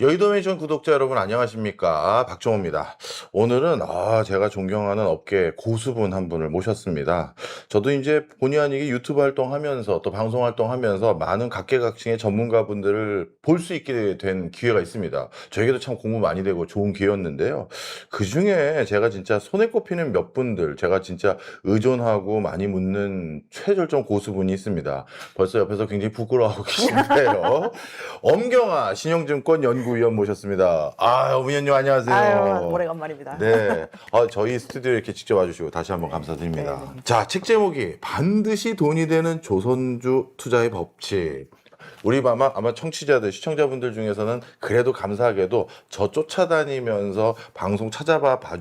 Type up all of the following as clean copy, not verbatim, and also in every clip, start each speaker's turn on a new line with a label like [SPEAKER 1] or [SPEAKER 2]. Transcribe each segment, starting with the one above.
[SPEAKER 1] 여의도메이션 구독자 여러분 안녕하십니까, 박정호입니다. 오늘은 제가 존경하는 업계 고수분 한 분을 모셨습니다. 저도 이제 본의 아니게 유튜브 활동하면서 또 방송 활동하면서 많은 각계각층의 전문가분들을 볼 수 있게 된 기회가 있습니다. 저에게도 참 공부 많이 되고 좋은 기회였는데요. 그중에 제가 진짜 손에 꼽히는 몇 분들, 제가 진짜 의존하고 많이 묻는 최절정 고수분이 있습니다. 벌써 옆에서 굉장히 부끄러워하고 계신데요. 엄경아 신영증권 연구위원 모셨습니다. 위원님 안녕하세요.
[SPEAKER 2] 아유, 오래간만입니다.
[SPEAKER 1] 네, 저희 스튜디오에 이렇게 직접 와주시고 다시 한번 감사드립니다.
[SPEAKER 2] 네.
[SPEAKER 1] 자, 책 제목이 반드시 돈이 되는 조선주 투자의 법칙. 우리 아마 청취자들, 시청자분들 중에서는 그래도 감사하게도 저 쫓아다니면서 방송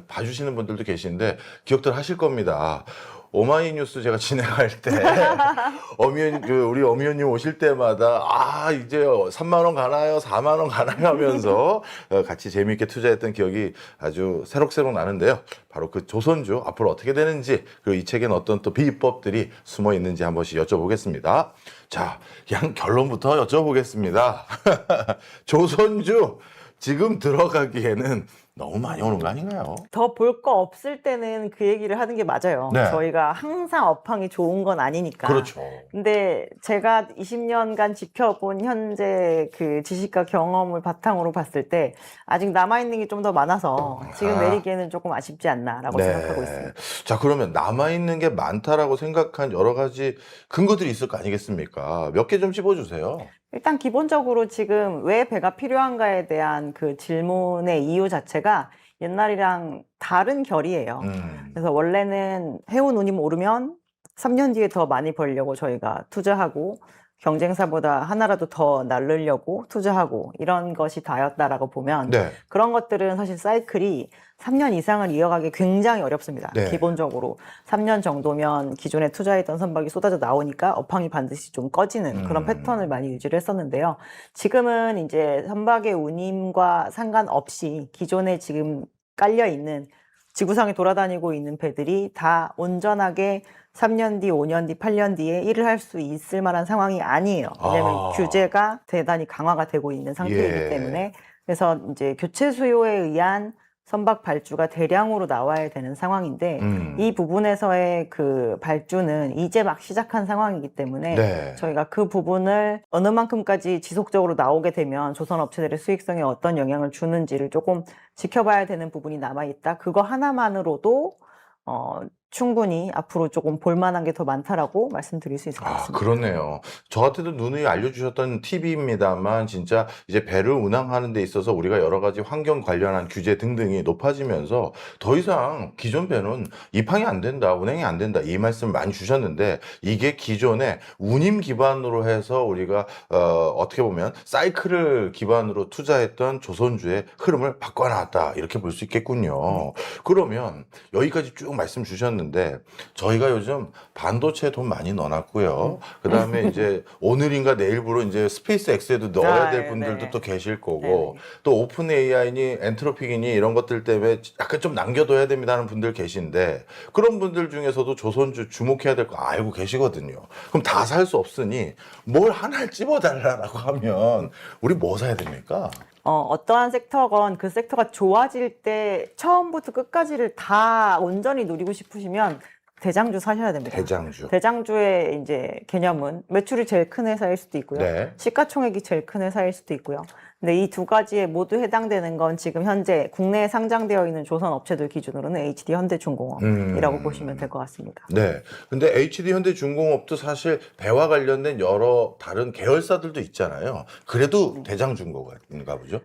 [SPEAKER 1] 봐주시는 분들도 계신데 기억들 하실 겁니다. 오마이뉴스 제가 진행할 때 우리 엄 의원님 오실 때마다 이제 3만 원 가나요? 4만 원 가나요? 하면서 같이 재미있게 투자했던 기억이 아주 새록새록 나는데요. 바로 그 조선주 앞으로 어떻게 되는지, 그리고 이 책엔 어떤 또 비법들이 숨어 있는지 한 번씩 여쭤보겠습니다. 자, 그냥 결론부터 여쭤보겠습니다. 조선주 지금 들어가기에는 너무 많이 오는 거 아닌가요?
[SPEAKER 2] 더 볼 거 없을 때는 그 얘기를 하는 게 맞아요.
[SPEAKER 1] 네.
[SPEAKER 2] 저희가 항상 업황이 좋은 건 아니니까.
[SPEAKER 1] 그렇죠.
[SPEAKER 2] 근데 제가 20년간 지켜본 현재 그 지식과 경험을 바탕으로 봤을 때 아직 남아있는 게 좀 더 많아서 지금 내리기에는 조금 아쉽지 않나라고 생각하고 있습니다.
[SPEAKER 1] 자, 그러면 남아있는 게 많다라고 생각한 여러 가지 근거들이 있을 거 아니겠습니까? 몇 개 좀 찝어주세요.
[SPEAKER 2] 일단 기본적으로 지금 왜 배가 필요한가에 대한 그 질문의 이유 자체가 옛날이랑 다른 결이에요. 그래서 원래는 해운 운임 오르면 3년 뒤에 더 많이 벌려고 저희가 투자하고 경쟁사보다 하나라도 더 날르려고 투자하고 이런 것이 다였다라고 보면
[SPEAKER 1] 네.
[SPEAKER 2] 그런 것들은 사실 사이클이 3년 이상을 이어가기 굉장히 어렵습니다.
[SPEAKER 1] 네.
[SPEAKER 2] 기본적으로 3년 정도면 기존에 투자했던 선박이 쏟아져 나오니까 업황이 반드시 좀 꺼지는 그런 패턴을 많이 유지를 했었는데요. 지금은 이제 선박의 운임과 상관없이 기존에 지금 깔려 있는 지구상에 돌아다니고 있는 배들이 다 온전하게 3년 뒤, 5년 뒤, 8년 뒤에 일을 할 수 있을 만한 상황이 아니에요. 왜냐하면 규제가 대단히 강화가 되고 있는 상태이기 때문에. 그래서 이제 교체 수요에 의한 선박 발주가 대량으로 나와야 되는 상황인데 이 부분에서의 그 발주는 이제 막 시작한 상황이기 때문에 저희가 그 부분을 어느 만큼까지 지속적으로 나오게 되면 조선업체들의 수익성에 어떤 영향을 주는지를 조금 지켜봐야 되는 부분이 남아있다. 그거 하나만으로도 충분히 앞으로 조금 볼만한 게 더 많다라고 말씀드릴 수 있을 것 같습니다.
[SPEAKER 1] 그렇네요. 저한테도 누누이 알려주셨던 팁입니다만 진짜 이제 배를 운항하는 데 있어서 우리가 여러 가지 환경 관련한 규제 등등이 높아지면서 더 이상 기존 배는 입항이 안 된다, 운행이 안 된다, 이 말씀을 많이 주셨는데 이게 기존에 운임 기반으로 해서 우리가 어떻게 보면 사이클을 기반으로 투자했던 조선주의 흐름을 바꿔놨다, 이렇게 볼 수 있겠군요. 그러면 여기까지 쭉 말씀 주셨는데 저희가 요즘 반도체에 돈 많이 넣어놨고요. 그 다음에 이제 오늘인가 내일부로 이제 스페이스 X에도 넣어야 될 분들도 또 계실 거고, 또 오픈 AI니 엔트로픽이니 이런 것들 때문에 약간 좀 남겨둬야 됩니다 하는 분들 계신데, 그런 분들 중에서도 조선주 주목해야 될 거 알고 계시거든요. 그럼 다 살 수 없으니 뭘 하나를 찝어달라고 하면 우리 뭐 사야 됩니까?
[SPEAKER 2] 어떠한 섹터건 그 섹터가 좋아질 때 처음부터 끝까지를 다 온전히 누리고 싶으시면 대장주 사셔야 됩니다. 대장주의 이제 개념은 매출이 제일 큰 회사일 수도 있고요. 시가총액이 제일 큰 회사일 수도 있고요. 근데 이 두 가지에 모두 해당되는 건 지금 현재 국내에 상장되어 있는 조선 업체들 기준으로는 HD 현대중공업이라고 보시면 될 것 같습니다.
[SPEAKER 1] 네. 근데 HD 현대중공업도 사실 배와 관련된 여러 다른 계열사들도 있잖아요. 그래도 대장주인가 보죠?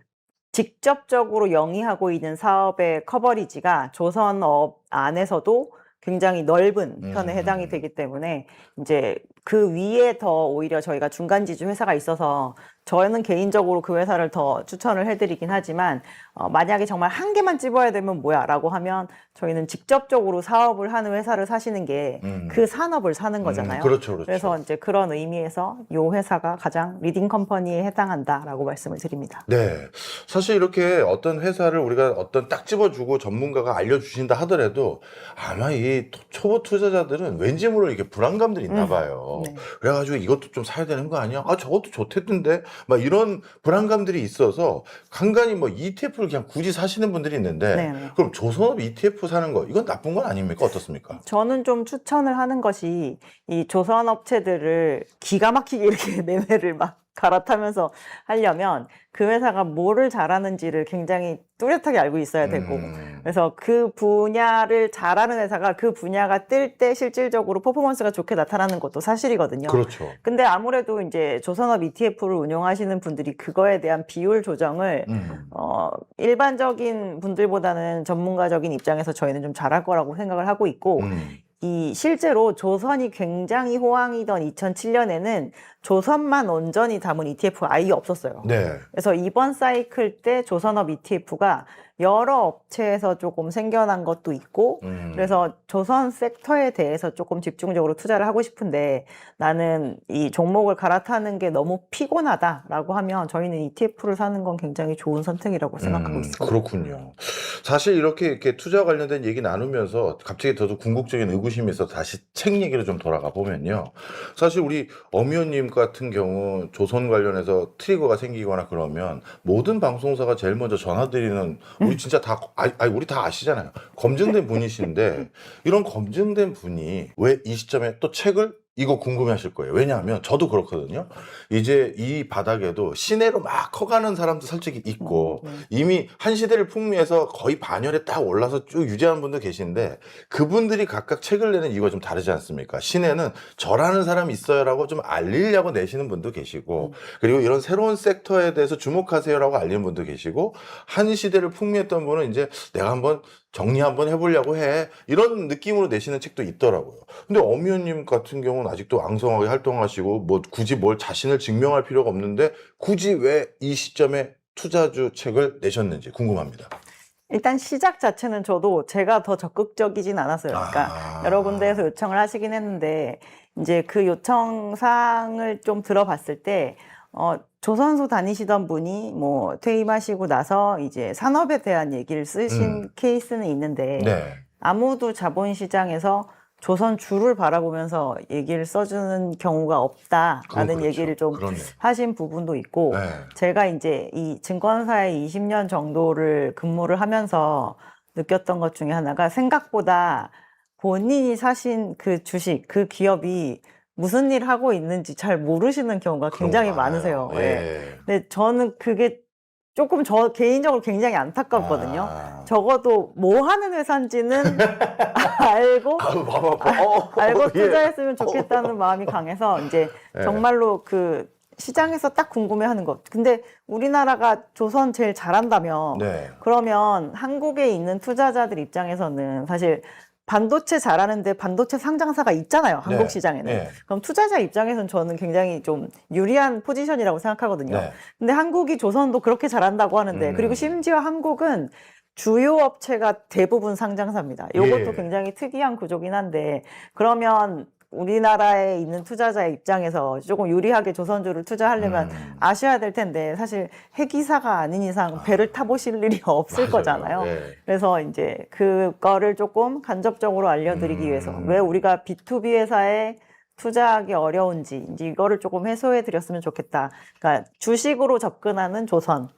[SPEAKER 2] 직접적으로 영위하고 있는 사업의 커버리지가 조선업 안에서도 굉장히 넓은 편에 해당이 되기 때문에 이제 그 위에 더 오히려 저희가 중간지주 회사가 있어서 저는 개인적으로 그 회사를 더 추천을 해드리긴 하지만 만약에 정말 한 개만 찝어야 되면 뭐야 라고 하면 저희는 직접적으로 사업을 하는 회사를 사시는 게 그 산업을 사는 거잖아요.
[SPEAKER 1] 그렇죠.
[SPEAKER 2] 그래서 이제 그런 의미에서 이 회사가 가장 리딩 컴퍼니에 해당한다라고 말씀을 드립니다.
[SPEAKER 1] 네. 사실 이렇게 어떤 회사를 우리가 어떤 딱 집어주고 전문가가 알려주신다 하더라도 아마 이 초보 투자자들은 왠지 모르게 이렇게 불안감들이 있나 봐요. 그래가지고 이것도 좀 사야 되는 거 아니야? 저것도 좋댔던데 막 이런 불안감들이 있어서 간간히 뭐 ETF를 그냥 굳이 사시는 분들이 있는데
[SPEAKER 2] 네.
[SPEAKER 1] 그럼 조선업 ETF 사는 거 이건 나쁜 건 아닙니까? 어떻습니까?
[SPEAKER 2] 저는 좀 추천을 하는 것이 이 조선 업체들을 기가 막히게 이렇게 매매를 막 갈아타면서 하려면 그 회사가 뭐를 잘하는지를 굉장히 뚜렷하게 알고 있어야 되고 그래서 그 분야를 잘하는 회사가 그 분야가 뜰 때 실질적으로 퍼포먼스가 좋게 나타나는 것도 사실이거든요.
[SPEAKER 1] 그렇죠.
[SPEAKER 2] 근데 아무래도 이제 조선업 ETF를 운용하시는 분들이 그거에 대한 비율 조정을 일반적인 분들보다는 전문가적인 입장에서 저희는 좀 잘할 거라고 생각을 하고 있고 이 실제로 조선이 굉장히 호황이던 2007년에는 조선만 온전히 담은 ETF가 아예 없었어요.
[SPEAKER 1] 네.
[SPEAKER 2] 그래서 이번 사이클 때 조선업 ETF가 여러 업체에서 조금 생겨난 것도 있고 그래서 조선 섹터에 대해서 조금 집중적으로 투자를 하고 싶은데 나는 이 종목을 갈아타는 게 너무 피곤하다라고 하면 저희는 ETF를 사는 건 굉장히 좋은 선택이라고 생각하고 있습니다.
[SPEAKER 1] 그렇군요. 사실 이렇게 투자 관련된 얘기 나누면서 갑자기 저도 궁극적인 의구심이 있어서 다시 책 얘기로 좀 돌아가 보면요. 사실 우리 엄의원님 같은 경우 조선 관련해서 트리거가 생기거나 그러면 모든 방송사가 제일 먼저 전화드리는 우리 진짜 다 우리 다 아시잖아요. 검증된 분이신데 이런 검증된 분이 왜 이 시점에 또 책을 이거 궁금해하실 거예요. 왜냐하면 저도 그렇거든요. 이제 이 바닥에도 시내로 막 커가는 사람도 솔직히 있고 이미 한 시대를 풍미해서 거의 반열에 딱 올라서 쭉 유지하는 분도 계신데 그분들이 각각 책을 내는 이유가 좀 다르지 않습니까? 시내는 저라는 사람이 있어요라고 좀 알리려고 내시는 분도 계시고 그리고 이런 새로운 섹터에 대해서 주목하세요라고 알리는 분도 계시고 한 시대를 풍미했던 분은 이제 내가 한번 정리 한번 해보려고 해 이런 느낌으로 내시는 책도 있더라고요. 근데 엄의원님 같은 경우는 아직도 앙성하게 활동하시고 뭐 굳이 뭘 자신을 증명할 필요가 없는데 굳이 왜 이 시점에 투자주 책을 내셨는지 궁금합니다.
[SPEAKER 2] 일단 시작 자체는 저도 제가 더 적극적이진 않았어요. 그러니까 여러 군데에서 요청을 하시긴 했는데 이제 그 요청사항을 좀 들어봤을 때 조선소 다니시던 분이 뭐 퇴임하시고 나서 이제 산업에 대한 얘기를 쓰신 케이스는 있는데
[SPEAKER 1] 네.
[SPEAKER 2] 아무도 자본시장에서 조선 주를 바라보면서 얘기를 써주는 경우가 없다라는
[SPEAKER 1] 그렇죠.
[SPEAKER 2] 얘기를 좀
[SPEAKER 1] 그러네.
[SPEAKER 2] 하신 부분도 있고
[SPEAKER 1] 네.
[SPEAKER 2] 제가 이제 이 증권사에 20년 정도를 근무를 하면서 느꼈던 것 중에 하나가 생각보다 본인이 사신 그 주식, 그 기업이 무슨 일 하고 있는지 잘 모르시는 경우가 굉장히
[SPEAKER 1] 그런 거
[SPEAKER 2] 많으세요.
[SPEAKER 1] 많아요.
[SPEAKER 2] 예.
[SPEAKER 1] 예.
[SPEAKER 2] 근데 저는 그게 조금 저 개인적으로 굉장히 안타깝거든요. 적어도 뭐 하는 회사인지는 알고 알고
[SPEAKER 1] 예.
[SPEAKER 2] 투자했으면 좋겠다는 마음이 강해서 이제
[SPEAKER 1] 예.
[SPEAKER 2] 정말로 그 시장에서 딱 궁금해하는 것. 근데 우리나라가 조선 제일 잘한다며
[SPEAKER 1] 네.
[SPEAKER 2] 그러면 한국에 있는 투자자들 입장에서는 사실 반도체 잘하는데 반도체 상장사가 있잖아요. 한국
[SPEAKER 1] 네.
[SPEAKER 2] 시장에는.
[SPEAKER 1] 네.
[SPEAKER 2] 그럼 투자자 입장에서는 저는 굉장히 좀 유리한 포지션이라고 생각하거든요.
[SPEAKER 1] 네.
[SPEAKER 2] 근데 한국이 조선도 그렇게 잘한다고 하는데 그리고 심지어 한국은 주요 업체가 대부분 상장사입니다. 이것도
[SPEAKER 1] 예.
[SPEAKER 2] 굉장히 특이한 구조긴 한데 그러면 우리나라에 있는 투자자의 입장에서 조금 유리하게 조선주를 투자하려면 아셔야 될 텐데 사실 해기사가 아닌 이상 배를 타보실 일이 없을
[SPEAKER 1] 맞아요.
[SPEAKER 2] 거잖아요.
[SPEAKER 1] 예.
[SPEAKER 2] 그래서 이제 그거를 조금 간접적으로 알려드리기 위해서 왜 우리가 B2B 회사에 투자하기 어려운지 이제 이거를 조금 해소해 드렸으면 좋겠다. 그러니까 주식으로 접근하는 조선에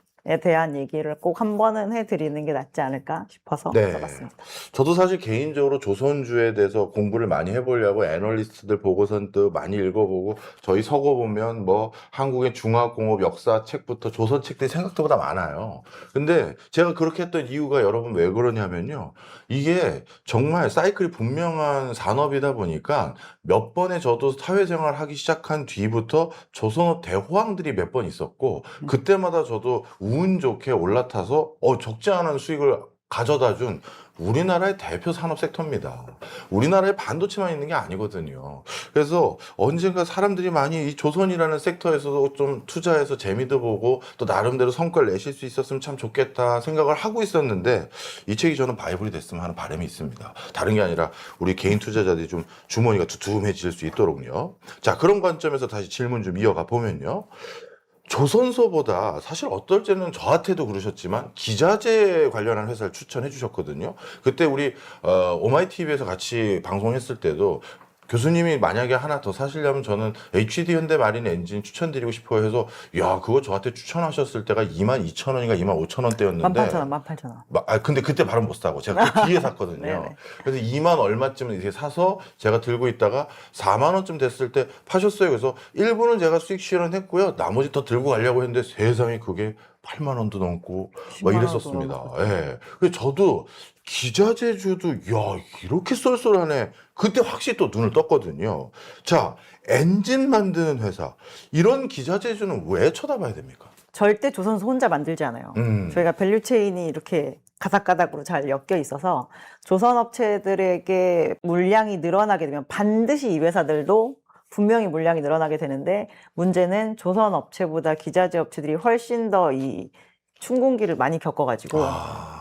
[SPEAKER 2] 대한 얘기를 꼭 한 번은 해드리는 게 낫지 않을까 싶어서
[SPEAKER 1] 네.
[SPEAKER 2] 써봤습니다.
[SPEAKER 1] 저도 사실 개인적으로 조선주에 대해서 공부를 많이 해보려고 애널리스트들 보고서도 많이 읽어보고 저희 서고 보면 뭐 한국의 중화공업 역사 책부터 조선 책들이 생각보다 많아요. 근데 제가 그렇게 했던 이유가 여러분 왜 그러냐면요. 이게 정말 사이클이 분명한 산업이다 보니까 몇 번의 저도 사회생활 하기 시작한 뒤부터 조선업 대호황들이 몇 번 있었고 그때마다 저도 운 좋게 올라타서 적지 않은 수익을 가져다 준 우리나라의 대표 산업 섹터입니다. 우리나라에 반도체만 있는 게 아니거든요. 그래서 언젠가 사람들이 많이 이 조선이라는 섹터에서도 좀 투자해서 재미도 보고 또 나름대로 성과를 내실 수 있었으면 참 좋겠다 생각을 하고 있었는데 이 책이 저는 바이블이 됐으면 하는 바람이 있습니다. 다른 게 아니라 우리 개인 투자자들이 좀 주머니가 두툼해질 수 있도록요. 자, 그런 관점에서 다시 질문 좀 이어가 보면요. 조선소보다 사실 어떨 때는 저한테도 그러셨지만 기자재 관련한 회사를 추천해 주셨거든요. 그때 우리 오마이TV에서 같이 방송했을 때도 교수님이 만약에 하나 더 사시려면 저는 HD 현대마린 엔진 추천드리고 싶어요 해서 야 그거 저한테 추천하셨을 때가 22,000원인가 25,000원대였는데
[SPEAKER 2] 18,000원, 18,000원.
[SPEAKER 1] 근데 그때 바로 못 사고 제가 그 뒤에 샀거든요.
[SPEAKER 2] 네네.
[SPEAKER 1] 그래서 2만 얼마쯤 이렇게 사서 제가 들고 있다가 4만 원쯤 됐을 때 파셨어요. 그래서 일부는 제가 수익 실현 했고요. 나머지 더 들고 가려고 했는데 세상에 그게 8만 원도 넘고 막
[SPEAKER 2] 10만 원도
[SPEAKER 1] 이랬었습니다.
[SPEAKER 2] 넘고.
[SPEAKER 1] 예. 그래서 저도 기자재주도 야 이렇게 쏠쏠하네. 그때 확실히 또 눈을 떴거든요. 자, 엔진 만드는 회사 이런 기자재주는 왜 쳐다봐야 됩니까?
[SPEAKER 2] 절대 조선소 혼자 만들지 않아요. 저희가 밸류체인이 이렇게 가닥가닥으로 잘 엮여 있어서 조선업체들에게 물량이 늘어나게 되면 반드시 이 회사들도 분명히 물량이 늘어나게 되는데 문제는 조선업체보다 기자재 업체들이 훨씬 더 이 춘공기를 많이 겪어가지고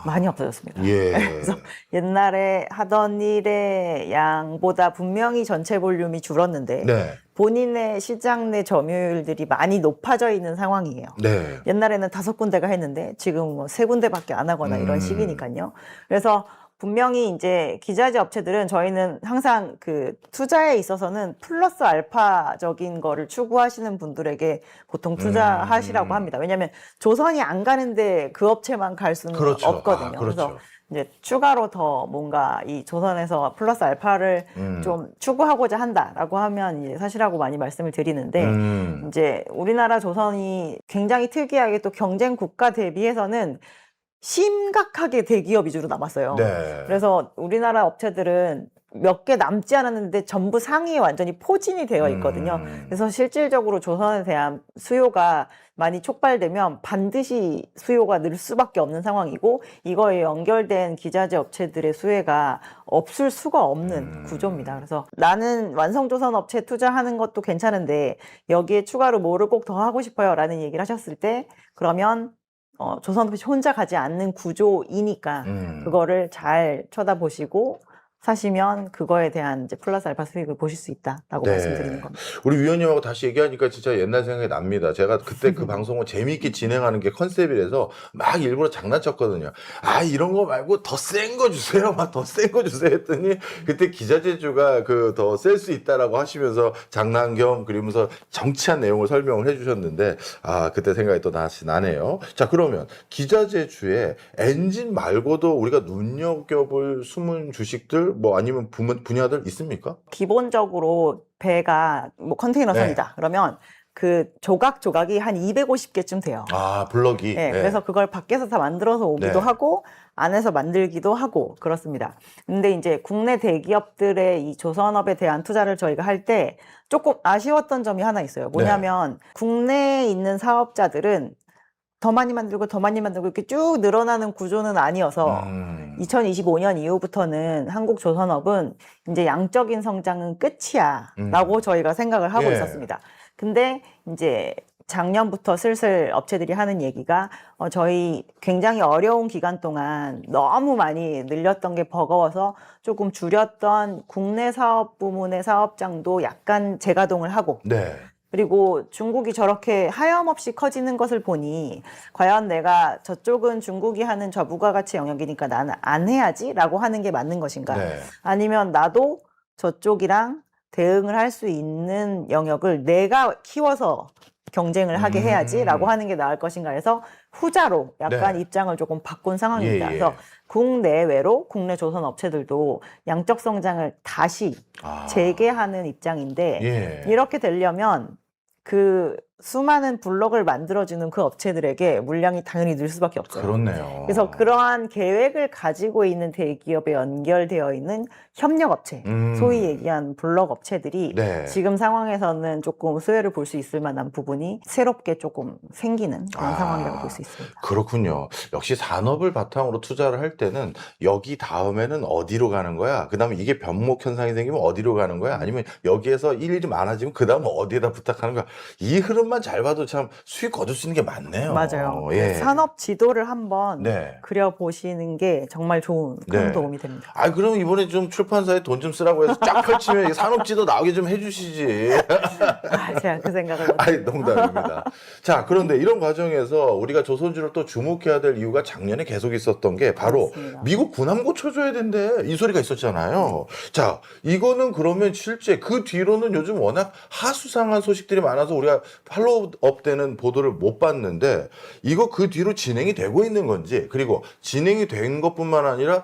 [SPEAKER 2] 많이 없어졌습니다.
[SPEAKER 1] 예.
[SPEAKER 2] 그래서 옛날에 하던 일의 양보다 분명히 전체 볼륨이 줄었는데
[SPEAKER 1] 네.
[SPEAKER 2] 본인의 시장 내 점유율들이 많이 높아져 있는 상황이에요.
[SPEAKER 1] 네.
[SPEAKER 2] 옛날에는 5군데가 했는데 지금 뭐 3군데밖에 안 하거나 이런 시기니까요. 그래서 분명히 이제 기자재 업체들은 저희는 항상 그 투자에 있어서는 플러스 알파적인 거를 추구하시는 분들에게 보통 투자하시라고 합니다. 왜냐하면 조선이 안 가는데 그 업체만 갈 수는
[SPEAKER 1] 그렇죠.
[SPEAKER 2] 없거든요.
[SPEAKER 1] 그렇죠.
[SPEAKER 2] 그래서 이제 추가로 더 뭔가 이 조선에서 플러스 알파를 좀 추구하고자 한다라고 하면 이제 사실하고 많이 말씀을 드리는데 이제 우리나라 조선이 굉장히 특이하게 또 경쟁 국가 대비해서는 심각하게 대기업 위주로 남았어요.
[SPEAKER 1] 네.
[SPEAKER 2] 그래서 우리나라 업체들은 몇 개 남지 않았는데 전부 상위에 완전히 포진이 되어 있거든요. 그래서 실질적으로 조선에 대한 수요가 많이 촉발되면 반드시 수요가 늘 수밖에 없는 상황이고 이거에 연결된 기자재 업체들의 수혜가 없을 수가 없는 구조입니다. 그래서 나는 완성조선 업체에 투자하는 것도 괜찮은데 여기에 추가로 뭐를 꼭 더 하고 싶어요 라는 얘기를 하셨을 때 그러면 조선업체 혼자 가지 않는 구조이니까 그거를 잘 쳐다보시고 사시면 그거에 대한 이제 플러스 알파 수익을 보실 수 있다라고
[SPEAKER 1] 네.
[SPEAKER 2] 말씀드리는 겁니다.
[SPEAKER 1] 우리 위원님하고 다시 얘기하니까 진짜 옛날 생각이 납니다. 제가 그때 그 방송을 재미있게 진행하는 게 컨셉이라서 막 일부러 장난쳤거든요. 아, 이런 거 말고 더 센 거 주세요. 막 더 센 거 주세요 했더니 그때 기자재주가 그 더 셀 수 있다라고 하시면서 장난 겸 그러면서 정치한 내용을 설명을 해주셨는데 아, 그때 생각이 또 다시 나네요. 자, 그러면 기자재주에 엔진 말고도 우리가 눈여겨볼 숨은 주식들 뭐 아니면 분야들 있습니까?
[SPEAKER 2] 기본적으로 배가 뭐 컨테이너선이다.
[SPEAKER 1] 네.
[SPEAKER 2] 그러면 그 조각이 한 250개쯤 돼요.
[SPEAKER 1] 아, 블럭이.
[SPEAKER 2] 네,
[SPEAKER 1] 네.
[SPEAKER 2] 그래서 그걸 밖에서 다 만들어서 오기도
[SPEAKER 1] 네.
[SPEAKER 2] 하고 안에서 만들기도 하고 그렇습니다. 근데 이제 국내 대기업들의 이 조선업에 대한 투자를 저희가 할 때 조금 아쉬웠던 점이 하나 있어요. 뭐냐면 국내에 있는 사업자들은 더 많이 만들고 이렇게 쭉 늘어나는 구조는 아니어서 2025년 이후부터는 한국 조선업은 이제 양적인 성장은 끝이야 라고 저희가 생각을 하고
[SPEAKER 1] 예.
[SPEAKER 2] 있었습니다. 근데 이제 작년부터 슬슬 업체들이 하는 얘기가 저희 굉장히 어려운 기간 동안 너무 많이 늘렸던 게 버거워서 조금 줄였던 국내 사업 부문의 사업장도 약간 재가동을 하고
[SPEAKER 1] 네.
[SPEAKER 2] 그리고 중국이 저렇게 하염없이 커지는 것을 보니 과연 내가 저쪽은 중국이 하는 저부가가치 영역이니까 나는 안 해야지 라고 하는 게 맞는 것인가
[SPEAKER 1] 네.
[SPEAKER 2] 아니면 나도 저쪽이랑 대응을 할 수 있는 영역을 내가 키워서 경쟁을 하게 해야지 라고 하는 게 나을 것인가 해서 후자로 약간
[SPEAKER 1] 네.
[SPEAKER 2] 입장을 조금 바꾼 상황입니다.
[SPEAKER 1] 예, 예.
[SPEAKER 2] 그래서 국내외로 국내 조선 업체들도 양적 성장을 다시 재개하는 입장인데
[SPEAKER 1] 예.
[SPEAKER 2] 이렇게 되려면 그 수많은 블록을 만들어주는 그 업체들에게 물량이 당연히 늘 수밖에 없어요.
[SPEAKER 1] 그렇네요.
[SPEAKER 2] 그래서 그러한 계획을 가지고 있는 대기업에 연결되어 있는 협력업체, 소위 얘기한 블록 업체들이
[SPEAKER 1] 네.
[SPEAKER 2] 지금 상황에서는 조금 수혜를 볼 수 있을 만한 부분이 새롭게 조금 생기는 그런 상황이라고 볼 수 있습니다.
[SPEAKER 1] 그렇군요. 역시 산업을 바탕으로 투자를 할 때는 여기 다음에는 어디로 가는 거야? 그 다음에 이게 변목 현상이 생기면 어디로 가는 거야? 아니면 여기에서 일이 많아지면 그 다음은 어디에다 부탁하는 거야? 이 흐름 이것만 잘 봐도 참 수익 거둘 수 있는 게 많네요.
[SPEAKER 2] 맞아요.
[SPEAKER 1] 예.
[SPEAKER 2] 산업 지도를 한번
[SPEAKER 1] 네.
[SPEAKER 2] 그려보시는 게 정말 좋은 큰
[SPEAKER 1] 네.
[SPEAKER 2] 도움이 됩니다.
[SPEAKER 1] 아, 그럼 이번에 좀 출판사에 돈 좀 쓰라고 해서 쫙 펼치면 이게 산업지도 나오게 좀 해주시지.
[SPEAKER 2] 제가 그 생각을 못했어요.
[SPEAKER 1] 아니, 농담입니다. 자, 그런데 이런 과정에서 우리가 조선주를 또 주목해야 될 이유가 작년에 계속 있었던 게 바로
[SPEAKER 2] 맞습니다.
[SPEAKER 1] 미국 군함 고쳐줘야 된대. 이 소리가 있었잖아요. 자, 이거는 그러면 실제 그 뒤로는 요즘 워낙 하수상한 소식들이 많아서 우리가 팔로우업 되는 보도를 못 봤는데 이거 그 뒤로 진행이 되고 있는 건지, 그리고 진행이 된 것뿐만 아니라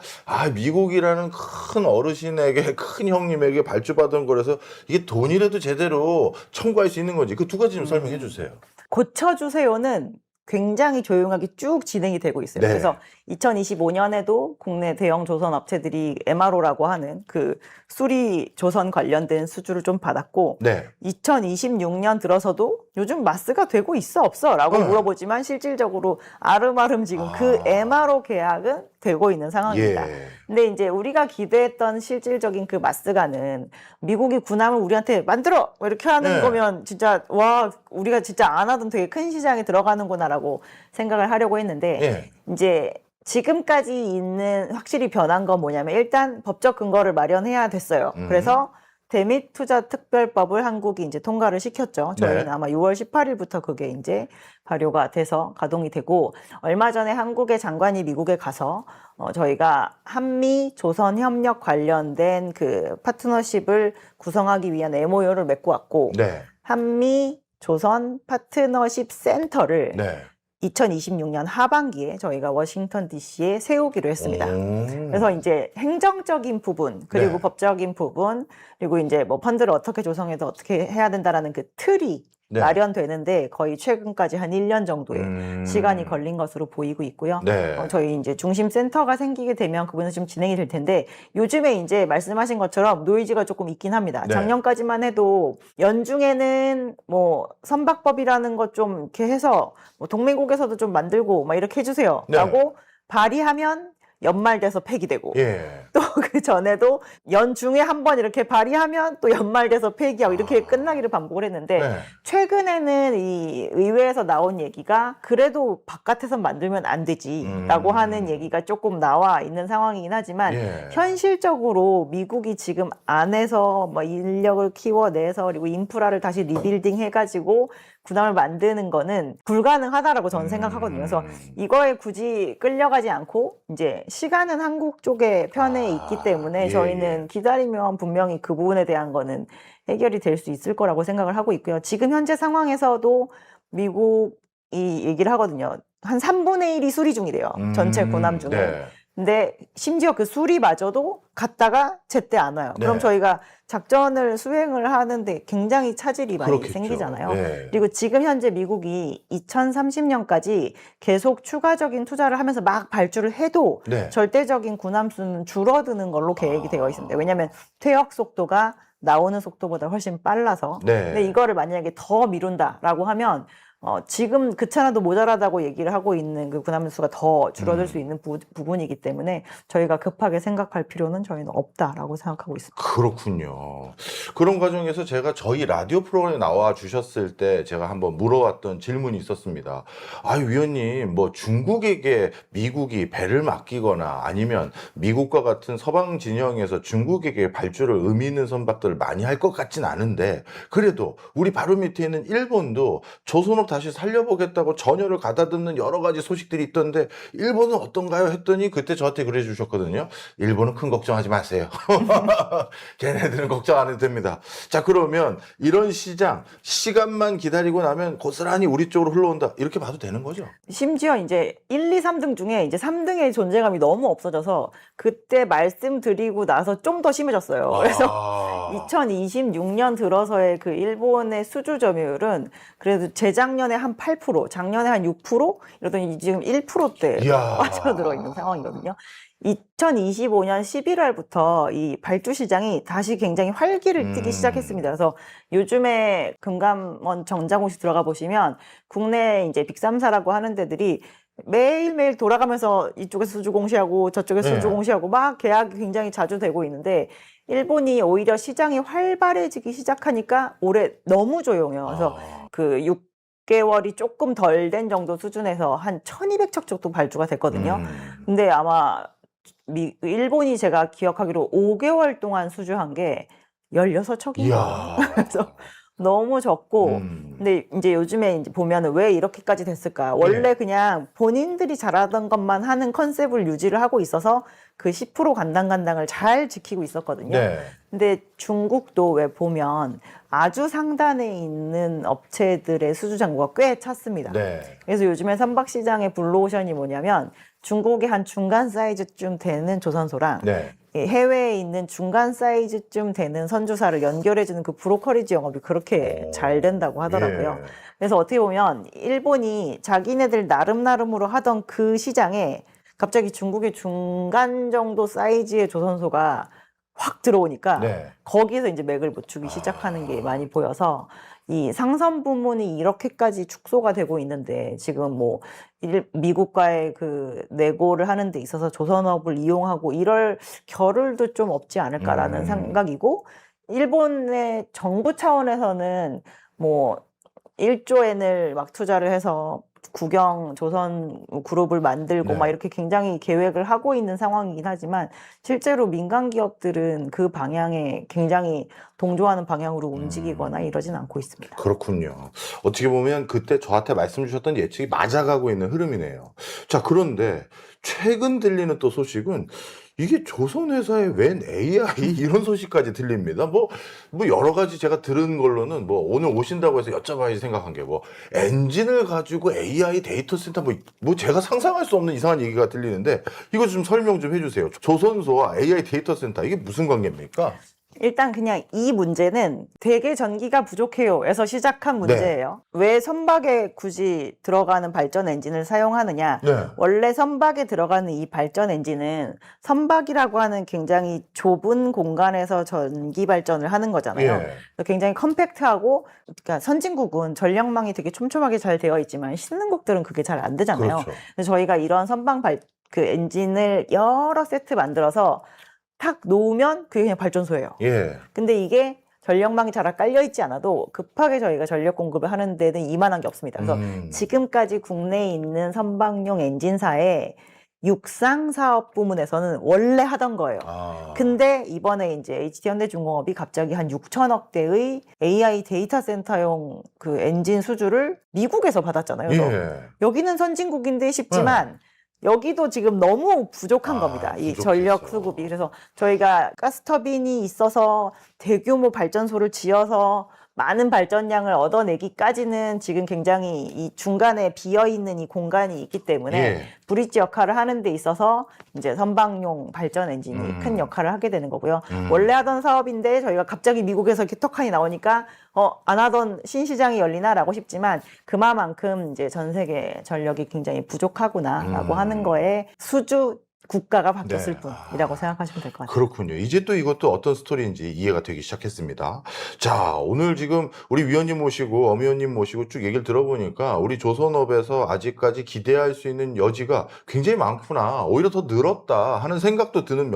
[SPEAKER 1] 미국이라는 큰 어르신에게, 큰 형님에게 발주받은 거라서 이게 돈이라도 제대로 청구할 수 있는 건지 그 두 가지 좀 설명해 주세요.
[SPEAKER 2] 고쳐주세요는 굉장히 조용하게 쭉 진행이 되고 있어요.
[SPEAKER 1] 네.
[SPEAKER 2] 그래서 2025년에도 국내 대형 조선 업체들이 MRO라고 하는 그 수리 조선 관련된 수주를 좀 받았고,
[SPEAKER 1] 네.
[SPEAKER 2] 2026년 들어서도 요즘 마스가 되고 있어 없어? 라고 물어보지만 실질적으로 아름아름 지금 그 MRO 계약은 되고 있는 상황입니다.
[SPEAKER 1] 예.
[SPEAKER 2] 근데 이제 우리가 기대했던 실질적인 그 마스가는 미국이 군함을 우리한테 만들어! 뭐 이렇게 하는
[SPEAKER 1] 네.
[SPEAKER 2] 거면 진짜 와, 우리가 진짜 안 하던 되게 큰 시장에 들어가는구나라고 생각을 하려고 했는데
[SPEAKER 1] 예.
[SPEAKER 2] 이제 지금까지 있는 확실히 변한 건 뭐냐면 일단 법적 근거를 마련해야 됐어요. 그래서 대미 투자 특별법을 한국이 이제 통과를 시켰죠. 저희는
[SPEAKER 1] 네.
[SPEAKER 2] 아마 6월 18일부터 그게 이제 발효가 돼서 가동이 되고, 얼마 전에 한국의 장관이 미국에 가서 저희가 한미 조선 협력 관련된 그 파트너십을 구성하기 위한 MOU를 맺고 왔고,
[SPEAKER 1] 네.
[SPEAKER 2] 한미 조선 파트너십 센터를
[SPEAKER 1] 네.
[SPEAKER 2] 2026년 하반기에 저희가 워싱턴 DC에 세우기로 했습니다.
[SPEAKER 1] 오.
[SPEAKER 2] 그래서 이제 행정적인 부분, 그리고
[SPEAKER 1] 네.
[SPEAKER 2] 법적인 부분, 그리고 이제 뭐 펀드를 어떻게 조성해서 어떻게 해야 된다라는 그 틀이
[SPEAKER 1] 네.
[SPEAKER 2] 마련되는데 거의 최근까지 한 1년 정도의 시간이 걸린 것으로 보이고 있고요.
[SPEAKER 1] 네.
[SPEAKER 2] 저희 이제 중심 센터가 생기게 되면 그분은 좀 진행이 될 텐데, 요즘에 이제 말씀하신 것처럼 노이즈가 조금 있긴 합니다.
[SPEAKER 1] 네.
[SPEAKER 2] 작년까지만 해도 연중에는 뭐 선박법이라는 것 좀 이렇게 해서 뭐 동맹국에서도 좀 만들고 막 이렇게 해주세요.
[SPEAKER 1] 네.
[SPEAKER 2] 라고 발의하면 연말 돼서 폐기되고,
[SPEAKER 1] 예.
[SPEAKER 2] 또 그 전에도 연중에 한 번 이렇게 발의하면 또 연말 돼서 폐기하고 이렇게 끝나기를 반복을 했는데,
[SPEAKER 1] 네.
[SPEAKER 2] 최근에는 이 의회에서 나온 얘기가 그래도 바깥에서 만들면 안 되지라고 하는 얘기가 조금 나와 있는 상황이긴 하지만
[SPEAKER 1] 예.
[SPEAKER 2] 현실적으로 미국이 지금 안에서 뭐 인력을 키워내서 그리고 인프라를 다시 리빌딩 해가지고 군함을 만드는 거는 불가능하다라고 저는 생각하거든요. 그래서 이거에 굳이 끌려가지 않고 이제 시간은 한국 쪽의 편에 있기 때문에
[SPEAKER 1] 예,
[SPEAKER 2] 저희는 기다리면 분명히 그 부분에 대한 거는 해결이 될 수 있을 거라고 생각을 하고 있고요. 지금 현재 상황에서도 미국이 얘기를 하거든요. 한 3분의 1이 수리 중이래요. 전체 군함 중에.
[SPEAKER 1] 네.
[SPEAKER 2] 근데 심지어 그 수리마저도 갔다가 제때 안 와요.
[SPEAKER 1] 네.
[SPEAKER 2] 그럼 저희가 작전을 수행을 하는데 굉장히 차질이 많이
[SPEAKER 1] 그렇겠죠.
[SPEAKER 2] 생기잖아요.
[SPEAKER 1] 네.
[SPEAKER 2] 그리고 지금 현재 미국이 2030년까지 계속 추가적인 투자를 하면서 막 발주를 해도
[SPEAKER 1] 네.
[SPEAKER 2] 절대적인 군함 수는 줄어드는 걸로 계획이 되어 있습니다. 왜냐하면 퇴역 속도가 나오는 속도보다 훨씬 빨라서.
[SPEAKER 1] 네.
[SPEAKER 2] 근데 이거를 만약에 더 미룬다라고 하면 지금 그 차나도 모자라다고 얘기를 하고 있는 그 군함 수가 더 줄어들 수 있는 부분이기 때문에 저희가 급하게 생각할 필요는 저희는 없다라고 생각하고 있습니다.
[SPEAKER 1] 그렇군요. 그런 과정에서 제가 저희 라디오 프로그램에 나와 주셨을 때 제가 한번 물어왔던 질문이 있었습니다. 위원님, 뭐 중국에게 미국이 배를 맡기거나 아니면 미국과 같은 서방 진영에서 중국에게 발주를 의미 있는 선박들을 많이 할 것 같진 않은데, 그래도 우리 바로 밑에 있는 일본도 조선업 다시 살려보겠다고 전열을 가다듬는 여러 가지 소식들이 있던데 일본은 어떤가요? 했더니 그때 저한테 그래 주셨거든요. 일본은 큰 걱정하지 마세요. 걔네들은 걱정 안 해도 됩니다. 자, 그러면 이런 시간만 기다리고 나면 고스란히 우리 쪽으로 흘러온다, 이렇게 봐도 되는 거죠?
[SPEAKER 2] 심지어 이제 1, 2, 3등 중에 이제 3등의 존재감이 너무 없어져서 그때 말씀드리고 나서 좀 더 심해졌어요. 그래서 2026년 들어서의 그 일본의 수주 점유율은 그래도 재작년에 한 8%, 작년에 한 6%, 이러더니 지금 1%대
[SPEAKER 1] 이야.
[SPEAKER 2] 빠져들어 있는 상황이거든요. 2025년 11월부터 이 발주 시장이 다시 굉장히 활기를 띠기 시작했습니다. 그래서 요즘에 금감원 정자공시 들어가 보시면 국내 이제 빅3사라고 하는 데들이 매일매일 돌아가면서 이쪽에서 수주 공시하고 저쪽에서
[SPEAKER 1] 네.
[SPEAKER 2] 수주 공시하고 막 계약이 굉장히 자주 되고 있는데, 일본이 오히려 시장이 활발해지기 시작하니까 올해 너무 조용해요. 그래서 그 6개월이 조금 덜 된 정도 수준에서 한 1200척 정도 발주가 됐거든요. 근데 아마 일본이 제가 기억하기로 5개월 동안 수주한 게 16척인 거예요.
[SPEAKER 1] 이야.
[SPEAKER 2] 그래서 너무 적고, 근데 이제 요즘에 이제 보면은 왜 이렇게까지 됐을까? 원래
[SPEAKER 1] 예.
[SPEAKER 2] 그냥 본인들이 잘하던 것만 하는 컨셉을 유지를 하고 있어서 그 10% 간당간당을 잘 지키고 있었거든요.
[SPEAKER 1] 네.
[SPEAKER 2] 근데 중국도 왜 보면 아주 상단에 있는 업체들의 수주 잔고가 꽤 찼습니다.
[SPEAKER 1] 네.
[SPEAKER 2] 그래서 요즘에 선박시장의 블루오션이 뭐냐면 중국의 한 중간 사이즈쯤 되는 조선소랑
[SPEAKER 1] 네.
[SPEAKER 2] 해외에 있는 중간 사이즈쯤 되는 선주사를 연결해주는 그 브로커리지 영업이 그렇게 잘 된다고 하더라고요.
[SPEAKER 1] 예.
[SPEAKER 2] 그래서 어떻게 보면 일본이 자기네들 나름으로 하던 그 시장에 갑자기 중국의 중간 정도 사이즈의 조선소가 확 들어오니까
[SPEAKER 1] 네.
[SPEAKER 2] 거기서 이제 맥을 못 추기 시작하는 게 많이 보여서 이 상선 부문이 이렇게까지 축소가 되고 있는데 지금 뭐 미국과의 그 내고를 하는 데 있어서 조선업을 이용하고 이럴 겨를도 좀 없지 않을까라는 생각이고, 일본의 정부 차원에서는 뭐 1조 엔을 막 투자를 해서 국영 조선 그룹을 만들고
[SPEAKER 1] 네.
[SPEAKER 2] 막 이렇게 굉장히 계획을 하고 있는 상황이긴 하지만 실제로 민간 기업들은 그 방향에 굉장히 동조하는 방향으로 움직이거나 이러진 않고 있습니다.
[SPEAKER 1] 그렇군요. 어떻게 보면 그때 저한테 말씀 주셨던 예측이 맞아가고 있는 흐름이네요. 자, 그런데 최근 들리는 또 소식은 이게 조선회사에 웬 AI 이런 소식까지 들립니다. 뭐 여러 가지 제가 들은 걸로는 뭐 오늘 오신다고 해서 여쭤봐야지 생각한 게 뭐 엔진을 가지고 AI 데이터 센터 뭐 제가 상상할 수 없는 이상한 얘기가 들리는데 이거 좀 설명 좀 해주세요. 조선소와 AI 데이터 센터 이게 무슨 관계입니까?
[SPEAKER 2] 일단 그냥 이 문제는 되게 전기가 부족해요에서 시작한
[SPEAKER 1] 네.
[SPEAKER 2] 문제예요. 왜 선박에 굳이 들어가는 발전 엔진을 사용하느냐?
[SPEAKER 1] 네.
[SPEAKER 2] 원래 선박에 들어가는 이 발전 엔진은 선박이라고 하는 굉장히 좁은 공간에서 전기 발전을 하는 거잖아요.
[SPEAKER 1] 예.
[SPEAKER 2] 그래서 굉장히 컴팩트하고, 그러니까 선진국은 전력망이 되게 촘촘하게 잘 되어 있지만 신흥국들은 그게 잘 안 되잖아요.
[SPEAKER 1] 그렇죠.
[SPEAKER 2] 그래서 저희가 이런 선박 그 엔진을 여러 세트 만들어서 탁 놓으면 그게 그냥 발전소예요.
[SPEAKER 1] 예.
[SPEAKER 2] 근데 이게 전력망이 잘 깔려있지 않아도 급하게 저희가 전력 공급을 하는 데는 이만한 게 없습니다. 그래서 지금까지 국내에 있는 선박용 엔진사의 육상 사업 부문에서는 원래 하던 거예요. 근데 이번에 이제 HT현대중공업이 갑자기 한 6천억 대의 AI 데이터 센터용 그 엔진 수주를 미국에서 받았잖아요. 그래서
[SPEAKER 1] 예.
[SPEAKER 2] 여기는 선진국인데 싶지만 여기도 지금 너무 부족한 겁니다. 이
[SPEAKER 1] 부족해서.
[SPEAKER 2] 전력 수급이. 그래서 저희가 가스터빈이 있어서 대규모 발전소를 지어서 많은 발전량을 얻어내기까지는 지금 굉장히 이 중간에 비어있는 이 공간이 있기 때문에
[SPEAKER 1] 예.
[SPEAKER 2] 브릿지 역할을 하는 데 있어서 이제 선박용 발전 엔진이 큰 역할을 하게 되는 거고요. 원래 하던 사업인데 저희가 갑자기 미국에서 이렇게 턱하니 나오니까 안 하던 신시장이 열리나라고 싶지만 그만큼 이제 전 세계 전력이 굉장히 부족하구나라고 하는 거에 수주 국가가 바뀌었을
[SPEAKER 1] 네.
[SPEAKER 2] 뿐이라고 생각하시면 될 것 같아요.
[SPEAKER 1] 그렇군요. 이제 또 이것도 어떤 스토리인지 이해가 되기 시작했습니다. 자, 오늘 지금 우리 위원님 모시고 엄 위원님 모시고 쭉 얘기를 들어보니까 우리 조선업에서 아직까지 기대할 수 있는 여지가 굉장히 많구나. 오히려 더 늘었다 하는 생각도 드는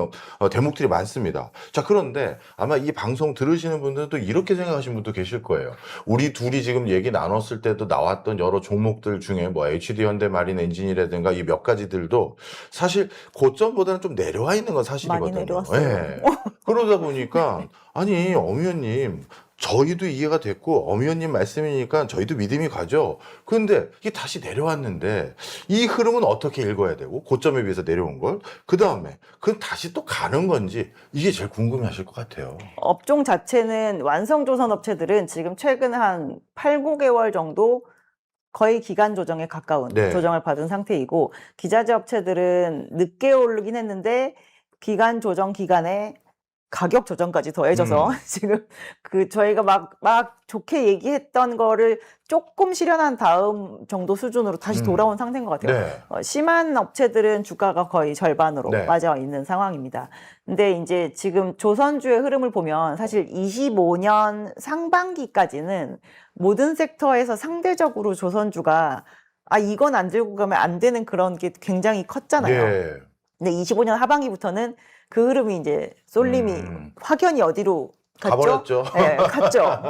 [SPEAKER 1] 대목들이 많습니다. 자, 그런데 아마 이 방송 들으시는 분들은 또 이렇게 생각하시는 분도 계실 거예요. 우리 둘이 지금 얘기 나눴을 때도 나왔던 여러 종목들 중에 뭐 HD 현대마린 엔진이라든가 이 몇 가지들도 사실 고점보다는 좀 내려와 있는 건 사실이거든요.
[SPEAKER 2] 많이 내려왔어요.
[SPEAKER 1] 예. 그러다 보니까 아니 엄 의원님 저희도 이해가 됐고 엄 의원님 말씀이니까 저희도 믿음이 가죠. 그런데 이게 다시 내려왔는데 이 흐름은 어떻게 읽어야 되고 고점에 비해서 내려온 걸 그다음에 그건 다시 또 가는 건지 이게 제일 궁금해하실 것 같아요.
[SPEAKER 2] 업종 자체는 완성조선 업체들은 지금 최근 한 8, 9개월 정도 거의 기간 조정에 가까운
[SPEAKER 1] 네.
[SPEAKER 2] 조정을 받은 상태이고, 기자재 업체들은 늦게 오르긴 했는데 기간 조정 기간에 가격 조정까지 더해져서 지금 그 저희가 막 좋게 얘기했던 거를 조금 실현한 다음 정도 수준으로 다시 돌아온 상태인 것 같아요.
[SPEAKER 1] 네.
[SPEAKER 2] 심한 업체들은 주가가 거의 절반으로
[SPEAKER 1] 네.
[SPEAKER 2] 빠져 있는 상황입니다. 근데 이제 지금 조선주의 흐름을 보면 사실 25년 상반기까지는 모든 섹터에서 상대적으로 조선주가 이건 안 들고 가면 안 되는 그런 게 굉장히 컸잖아요.
[SPEAKER 1] 예.
[SPEAKER 2] 근데 25년 하반기부터는 그 흐름이 이제 쏠림이 확연히 어디로
[SPEAKER 1] 가버렸죠.
[SPEAKER 2] 네, 갔죠.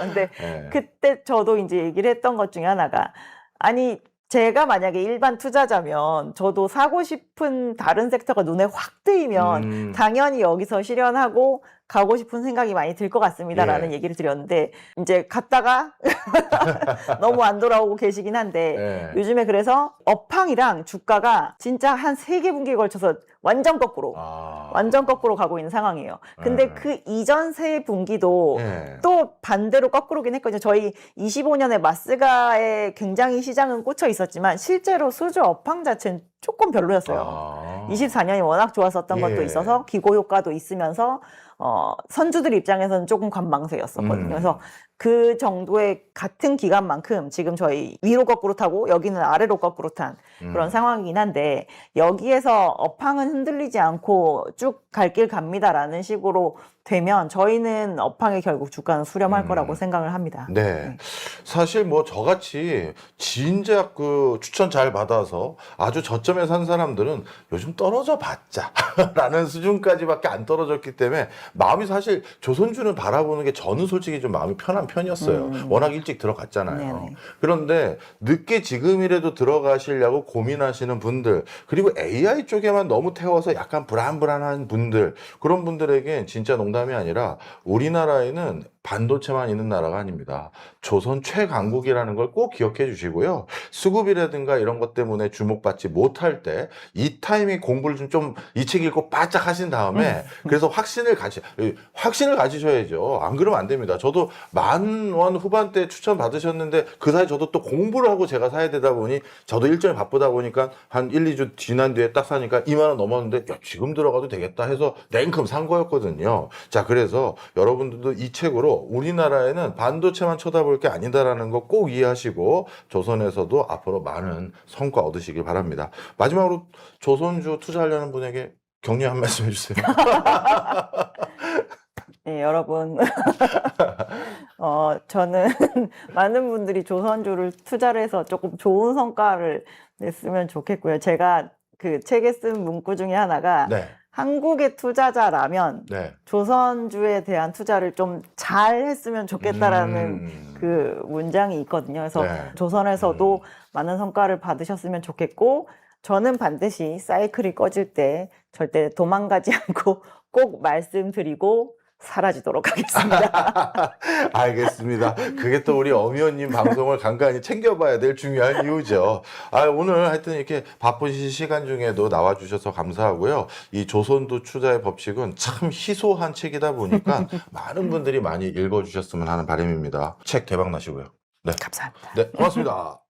[SPEAKER 2] 근데
[SPEAKER 1] 네.
[SPEAKER 2] 그때 저도 이제 얘기를 했던 것 중에 하나가, 아니, 제가 만약에 일반 투자자면 저도 사고 싶은 다른 섹터가 눈에 확 뜨이면 당연히 여기서 실현하고 가고 싶은 생각이 많이 들 것 같습니다라는
[SPEAKER 1] 예.
[SPEAKER 2] 얘기를 드렸는데, 이제 갔다가 너무 안 돌아오고 계시긴 한데,
[SPEAKER 1] 예.
[SPEAKER 2] 요즘에 그래서 업황이랑 주가가 진짜 한 3개 분기에 걸쳐서 완전 거꾸로 완전 거꾸로 가고 있는 상황이에요. 근데 그 이전 세 분기도
[SPEAKER 1] 예.
[SPEAKER 2] 또 반대로 거꾸로긴 했거든요. 저희 25년에 마스가에 굉장히 시장은 꽂혀 있었지만 실제로 수주 업황 자체는 조금 별로였어요. 24년이 워낙 좋았었던 것도
[SPEAKER 1] 예.
[SPEAKER 2] 있어서 기고 효과도 있으면서 선주들 입장에서는 조금 관망세였었거든요. 그래서 그 정도의 같은 기간만큼 지금 저희 위로 거꾸로 타고 여기는 아래로 거꾸로 탄 그런 상황이긴 한데, 여기에서 업황은 흔들리지 않고 쭉 갈 길 갑니다라는 식으로 되면 저희는 업황에 결국 주가는 수렴할 거라고 생각을 합니다.
[SPEAKER 1] 네. 사실 뭐 저같이 진작 그 추천 잘 받아서 아주 저점에 산 사람들은 요즘 떨어져 봤자 라는 수준까지밖에 안 떨어졌기 때문에 마음이, 사실 조선주는 바라보는 게 저는 솔직히 좀 마음이 편한 편이었어요. 워낙 일찍 들어갔잖아요.
[SPEAKER 2] 네네.
[SPEAKER 1] 그런데 늦게 지금이라도 들어가시려고 고민하시는 분들, 그리고 AI 쪽에만 너무 태워서 약간 불안불안한 분들, 그런 분들에게 진짜 농담이 아니라 우리나라에는 반도체만 있는 나라가 아닙니다. 조선 최강국이라는 걸 꼭 기억해 주시고요. 수급이라든가 이런 것 때문에 주목받지 못할 때 이 타이밍 공부를 좀 이 책 읽고 바짝 하신 다음에 그래서 확신을 가지셔야죠. 안 그러면 안 됩니다. 저도 10,000원 후반대 추천 받으셨는데 그 사이 저도 또 공부를 하고 제가 사야 되다 보니, 저도 일정이 바쁘다 보니까 한 1, 2주 지난 뒤에 딱 사니까 20,000원 넘었는데, 야, 지금 들어가도 되겠다 해서 냉큼 산 거였거든요. 자, 그래서 여러분들도 이 책으로 우리나라에는 반도체만 쳐다볼 게 아니다라는 거 꼭 이해하시고 조선에서도 앞으로 많은 성과 얻으시길 바랍니다. 마지막으로 조선주 투자하려는 분에게 격려 한 말씀 해주세요.
[SPEAKER 2] 네, 여러분. 저는 많은 분들이 조선주를 투자를 해서 조금 좋은 성과를 냈으면 좋겠고요. 제가 그 책에 쓴 문구 중에 하나가
[SPEAKER 1] 네.
[SPEAKER 2] 한국의 투자자라면
[SPEAKER 1] 네.
[SPEAKER 2] 조선주에 대한 투자를 좀 잘 했으면 좋겠다라는 그 문장이 있거든요. 그래서
[SPEAKER 1] 네.
[SPEAKER 2] 조선에서도 많은 성과를 받으셨으면 좋겠고, 저는 반드시 사이클이 꺼질 때 절대 도망가지 않고 꼭 말씀드리고 사라지도록 하겠습니다.
[SPEAKER 1] 알겠습니다. 그게 또 우리 엄의원님 방송을 간간히 챙겨봐야 될 중요한 이유죠. 오늘 하여튼 이렇게 바쁘신 시간 중에도 나와주셔서 감사하고요. 이 조선도 투자의 법칙은 참 희소한 책이다 보니까 많은 분들이 많이 읽어주셨으면 하는 바람입니다. 책 대박 나시고요. 네.
[SPEAKER 2] 감사합니다.
[SPEAKER 1] 네, 고맙습니다.